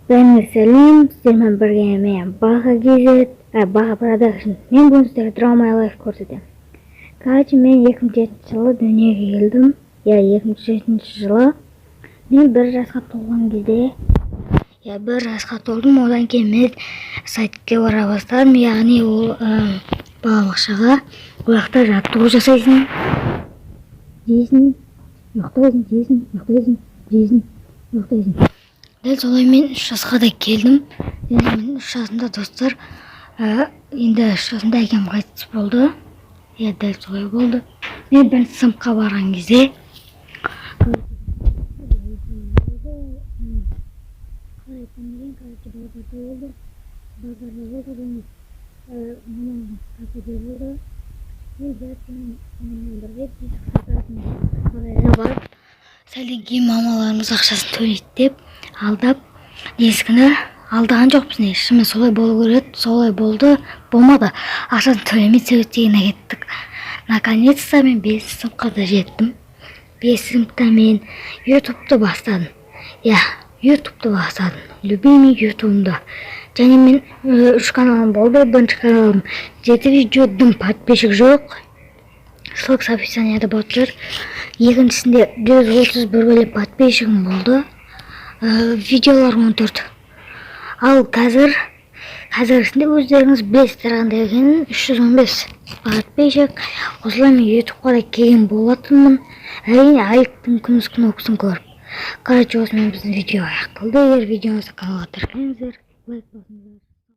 Сәлем, сіздермен бірге мен Баға Кезет, Баға Продакшн. Мен бүгін сіздерге драма лайф көрсетемін. Короче, мен 2007 жылы дүниеге келдім. 2007 жылы мен 1 жасқа толған кезде, 1 жасқа толдым. Одан кейін мен сайтқа бара бастадым. Яғни ол балабақшаға. Ол жақта жаттығу жасайсың, жейсің, ұйықтайсың, жейсің, ұйықтайсың, жейсің, ұйықтайсың. Дәл солай мен 3 жасқа да келдім. Мен 3 жасымда достар, енді 3 жасымда әкем қайтыс болды. Дәл солай болды. Мен 1 сыныпқа барған кезде сәлден кейін мамаларымыз ақшасын төлейді деп алдап, есігіні алдаған жоқпыз. Шынымен солай болу керек, солай болды, болмады. Ақшасын төлемей сөйткен кеттік. Наконец-то мен 5 сыныпқа да жеттім. 5 сыныпта мен ютубты бастадым. ютубты бастадым. Любимый ютубымда. Және мен 3 каналым болды. Бірінші каналым 7 видеодың подписчик жоқ. Ссылка с описанияда болып жүр. Екіншісінде 131 подписчигім болды. Видеолар 14. Ал қазіргісінде өздеріңіз білесіздер қандай екенін, 315 подписчик. Осылай мен ютубқа да келген болатынмын. Әрине айыптың күміс кнопкасын көріп. Короче, осымен біздің видео аяқталды. Егер видеоңызды каналға тіркеліңіздер, лайк басыңыздар.